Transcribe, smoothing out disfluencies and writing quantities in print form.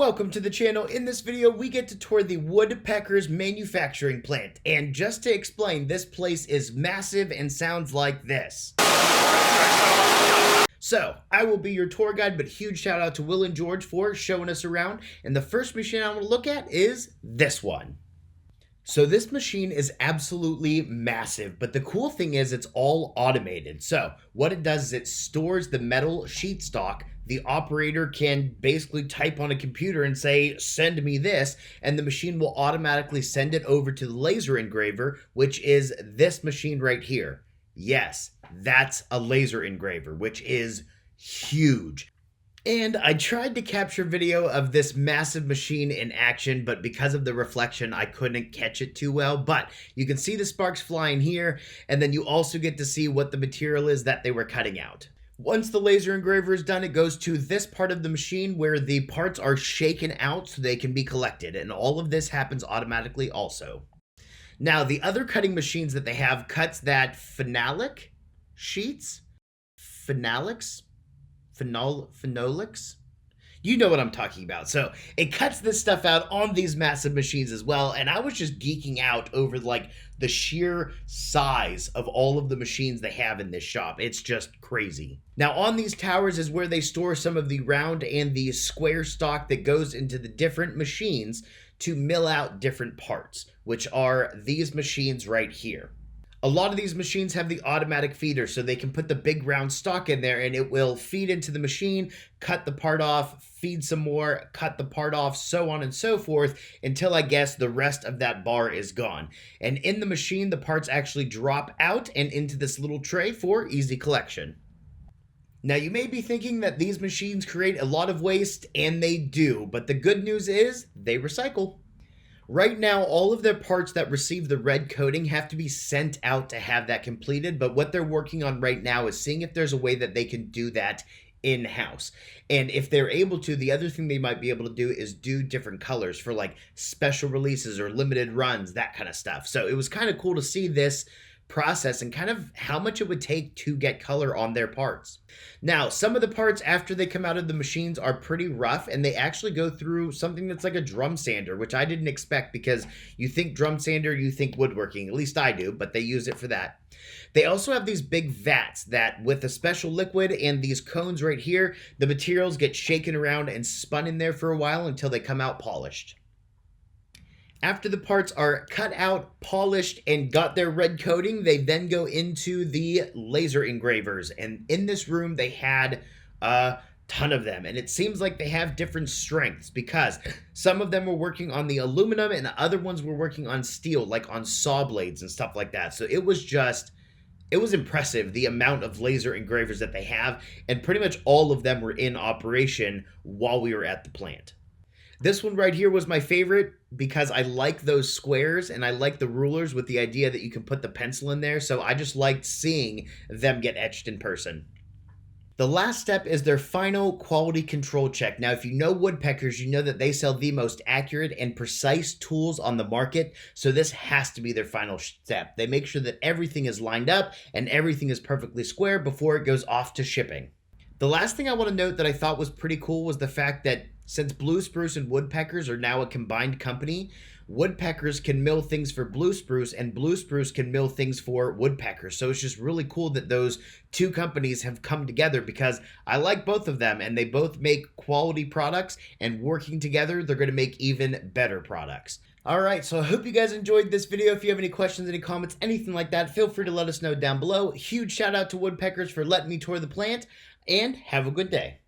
Welcome to the channel. In this video, we get to tour the Woodpeckers manufacturing plant. And just to explain, this place is massive and sounds like this. So, I will be your tour guide, but huge shout out to Will and George for showing us around. And the first machine I want to look at is this one. So this machine is absolutely massive, but the cool thing is it's all automated. So what it does is it stores the metal sheet stock. The operator can basically type on a computer and say, send me this, and the machine will automatically send it over to the laser engraver, which is this machine right here. Yes, that's a laser engraver, which is huge. And I tried to capture video of this massive machine in action, but because of the reflection, I couldn't catch it too well. But you can see the sparks flying here, and then you also get to see what the material is that they were cutting out. Once the laser engraver is done, it goes to this part of the machine where the parts are shaken out so they can be collected, and all of this happens automatically also. Now, the other cutting machines that they have cuts that phenolics? You know what I'm talking about. So it cuts this stuff out on these massive machines as well. And I was just geeking out over like the sheer size of all of the machines they have in this shop. It's just crazy. Now on these towers is where they store some of the round and the square stock that goes into the different machines to mill out different parts, which are these machines right here. A lot of these machines have the automatic feeder, so they can put the big round stock in there and it will feed into the machine, cut the part off, feed some more, cut the part off, so on and so forth, until I guess the rest of that bar is gone. And in the machine, the parts actually drop out and into this little tray for easy collection. Now you may be thinking that these machines create a lot of waste, and they do, but the good news is they recycle. Right now, all of their parts that receive the red coating have to be sent out to have that completed, but what they're working on right now is seeing if there's a way that they can do that in-house. And if they're able to, the other thing they might be able to do is do different colors for like special releases or limited runs, that kind of stuff. So it was kind of cool to see this process and kind of how much it would take to get color on their parts. Now, some of the parts after they come out of the machines are pretty rough, and they actually go through something that's like a drum sander, which I didn't expect because you think drum sander, you think woodworking, at least I do, but they use it for that. They also have these big vats that with a special liquid and these cones right here, the materials get shaken around and spun in there for a while until they come out polished. After the parts are cut out, polished, and got their red coating, they then go into the laser engravers. And in this room, they had a ton of them. And it seems like they have different strengths because some of them were working on the aluminum and other ones were working on steel, like on saw blades and stuff like that. So it was impressive, the amount of laser engravers that they have. And pretty much all of them were in operation while we were at the plant. This one right here was my favorite because I like those squares and I like the rulers with the idea that you can put the pencil in there. So I just liked seeing them get etched in person. The last step is their final quality control check. Now, if you know Woodpeckers, you know that they sell the most accurate and precise tools on the market. So this has to be their final step. They make sure that everything is lined up and everything is perfectly square before it goes off to shipping. The last thing I want to note that I thought was pretty cool was the fact that since Blue Spruce and Woodpeckers are now a combined company, Woodpeckers can mill things for Blue Spruce and Blue Spruce can mill things for Woodpeckers. So it's just really cool that those two companies have come together because I like both of them and they both make quality products, and working together, they're going to make even better products. All right, so I hope you guys enjoyed this video. If you have any questions, any comments, anything like that, feel free to let us know down below. Huge shout out to Woodpeckers for letting me tour the plant, and have a good day.